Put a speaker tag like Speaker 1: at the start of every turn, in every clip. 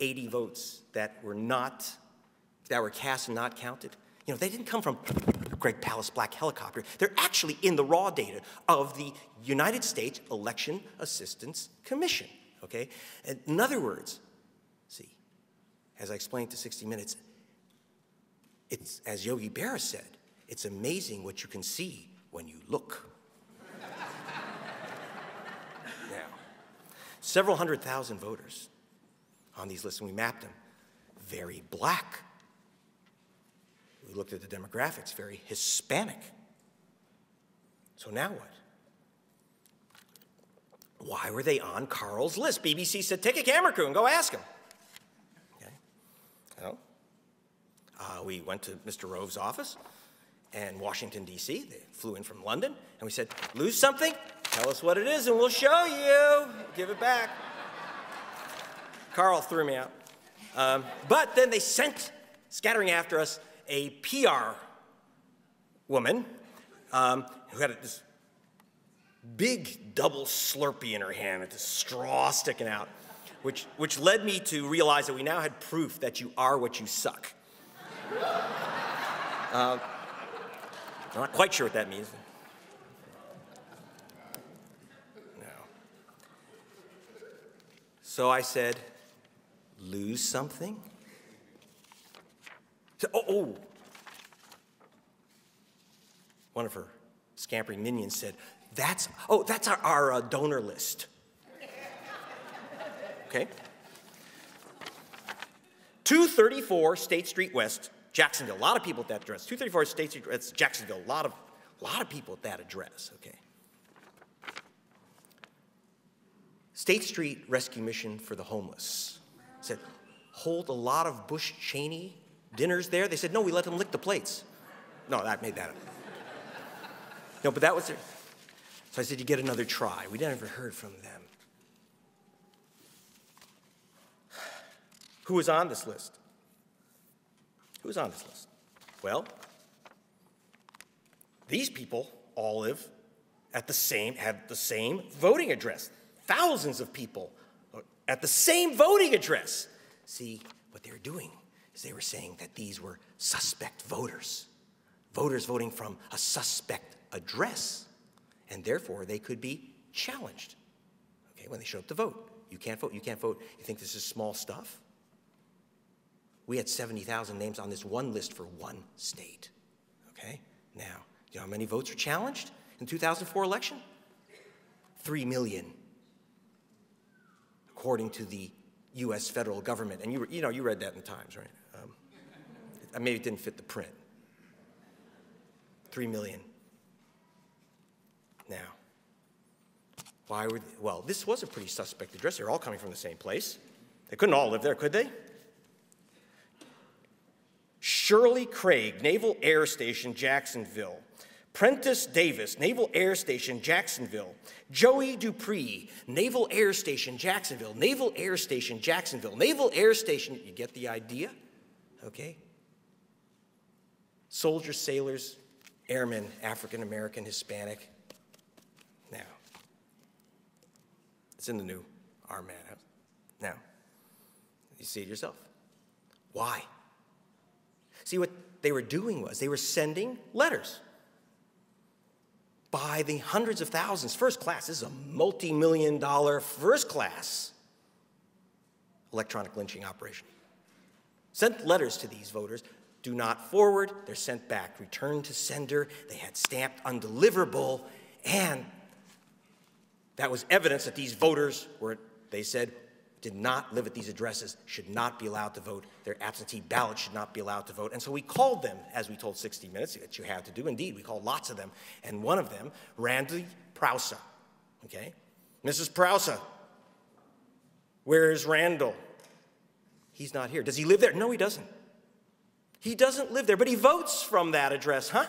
Speaker 1: 80 votes that were cast and not counted, you know, they didn't come from Greg Palast black helicopter. They're actually in the raw data of the United States Election Assistance Commission, okay? And in other words, see, as I explained to 60 Minutes, it's, as Yogi Berra said, it's amazing what you can see when you look. Now, several 100,000 voters on these lists, and we mapped them, very black. We looked at the demographics, very Hispanic. So now what? Why were they on Carl's list? BBC said, take a camera crew and go ask him. Okay. Well, we went to Mr. Rove's office in Washington, D.C. They flew in from London, and we said, lose something? Tell us what it is, and we'll show you. Give it back. Carl threw me out. But then they sent, scattering after us, a PR woman who had this big double Slurpee in her hand with this straw sticking out, which led me to realize that we now had proof that you are what you suck. I'm not quite sure what that means. No. So I said, lose something? Oh. One of her scampering minions said, that's our donor list. Okay. 234 State Street West, Jacksonville. A lot of people at that address. 234 State Street West, Jacksonville. A lot of people at that address. Okay. State Street Rescue Mission for the Homeless said, hold a lot of Bush Cheney dinners there. They said, no, we let them lick the plates. No, I made that up. No, but that was their. So I said, you get another try. We never heard from them. Who was on this list? Who was on this list? Well, these people all live at have the same voting address. Thousands of people at the same voting address. See, what they were doing is they were saying that these were suspect voters. Voters voting from a suspect address, and therefore they could be challenged. Okay, when they show up to vote. You can't vote, you can't vote. You think this is small stuff? We had 70,000 names on this one list for one state. Okay? Now, you know how many votes were challenged in the 2004 election? 3 million, according to the U.S. federal government. And you read that in the Times, right? Maybe it didn't fit the print. 3 million. Now, well, this was a pretty suspect address. They're all coming from the same place. They couldn't all live there, could they? Shirley Craig, Naval Air Station, Jacksonville. Prentice Davis, Naval Air Station, Jacksonville. Joey Dupree, Naval Air Station, Jacksonville. Naval Air Station, Jacksonville. Naval Air Station, you get the idea? Okay? Soldiers, sailors, airmen, African American, Hispanic. Now, it's in the new Armed Madhouse. Now, you see it yourself. Why? See, what they were doing was they were sending letters by the hundreds of thousands, first class. This is a multi-million-dollar first class electronic lynching operation. Sent letters to these voters. Do not forward. They're sent back. Return to sender. They had stamped undeliverable, and that was evidence that these voters they said, did not live at these addresses, should not be allowed to vote. Their absentee ballot should not be allowed to vote. And so we called them, as we told 60 Minutes, that you had to do. Indeed, we called lots of them. And one of them, Randy Prousa, okay? Mrs. Prousa, where is Randall? He's not here. Does he live there? No, he doesn't. He doesn't live there, but he votes from that address, huh?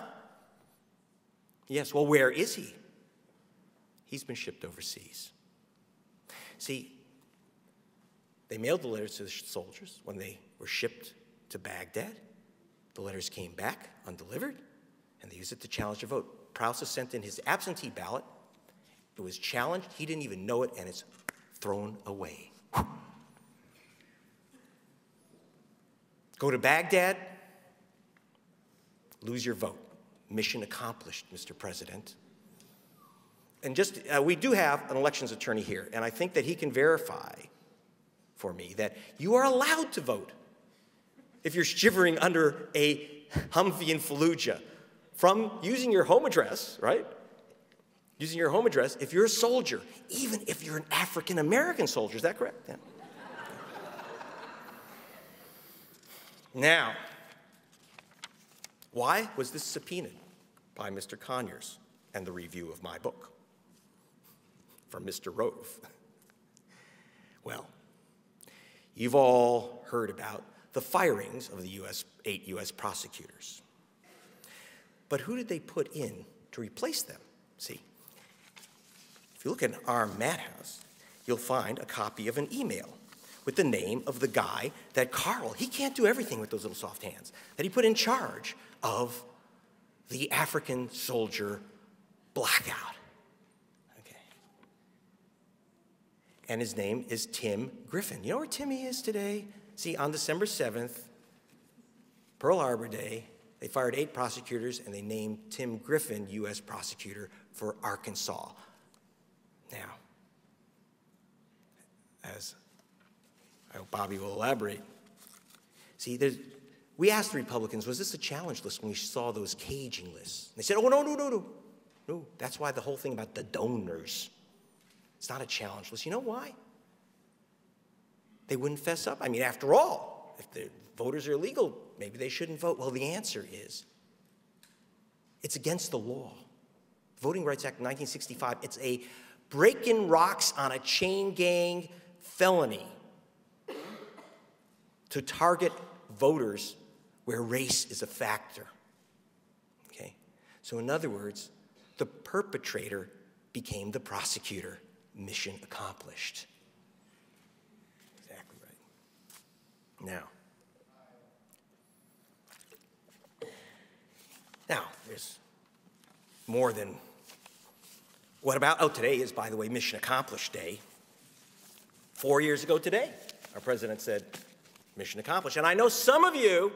Speaker 1: Yes, well, where is he? He's been shipped overseas. See, they mailed the letters to the soldiers when they were shipped to Baghdad. The letters came back undelivered, and they used it to challenge the vote. Prousa sent in his absentee ballot. It was challenged. He didn't even know it, and it's thrown away. Go to Baghdad, lose your vote. Mission accomplished, Mr. President. And just, we do have an elections attorney here, and I think that he can verify for me that you are allowed to vote if you're shivering under a Humvee in Fallujah from using your home address, right? Using your home address, if you're a soldier, even if you're an African-American soldier. Is that correct? Yeah. Now, why was this subpoenaed by Mr. Conyers and the review of my book from Mr. Rove? Well, you've all heard about the firings of the 8 U.S. prosecutors. But who did they put in to replace them? See, if you look at Armed Madhouse, you'll find a copy of an email with the name of the guy that Carl, he can't do everything with those little soft hands, that he put in charge of the African soldier blackout. Okay. And his name is Tim Griffin. You know where Timmy is today? See, on December 7th, Pearl Harbor Day, they fired 8 prosecutors and they named Tim Griffin U.S. prosecutor for Arkansas. Now, as I hope Bobby will elaborate, see, we asked the Republicans, was this a challenge list when we saw those caging lists? They said, oh, no, that's why the whole thing about the donors, it's not a challenge list. You know why? They wouldn't fess up. I mean, after all, if the voters are illegal, maybe they shouldn't vote. Well, the answer is, it's against the law. Voting Rights Act of 1965, it's a breaking rocks on a chain gang felony to target voters where race is a factor. Okay? So in other words, the perpetrator became the prosecutor. Mission accomplished. Exactly right. Now, there's more than, what about, oh, today is, by the way, Mission Accomplished Day. 4 years ago today, our president said, mission accomplished. And I know some of you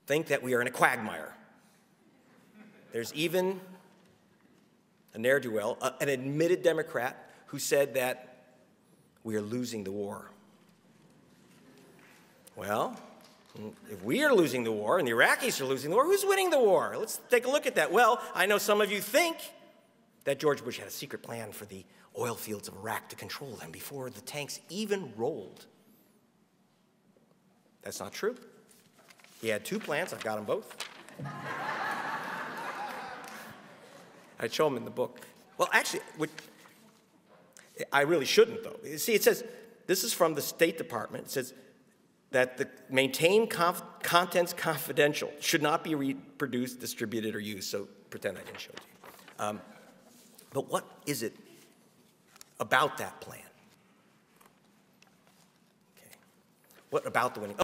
Speaker 1: think that we are in a quagmire. There's even a ne'er-do-well, an admitted Democrat, who said that we are losing the war. Well, if we are losing the war and the Iraqis are losing the war, who's winning the war? Let's take a look at that. Well, I know some of you think that George Bush had a secret plan for the oil fields of Iraq to control them before the tanks even rolled. That's not true. He had 2 plans. I've got them both. I'd show them in the book. Well, actually, I really shouldn't, though. See, it says, this is from the State Department. It says that the maintain contents confidential, should not be reproduced, distributed, or used. So pretend I didn't show it to you. But what is it about that plan? Okay. What about the winning?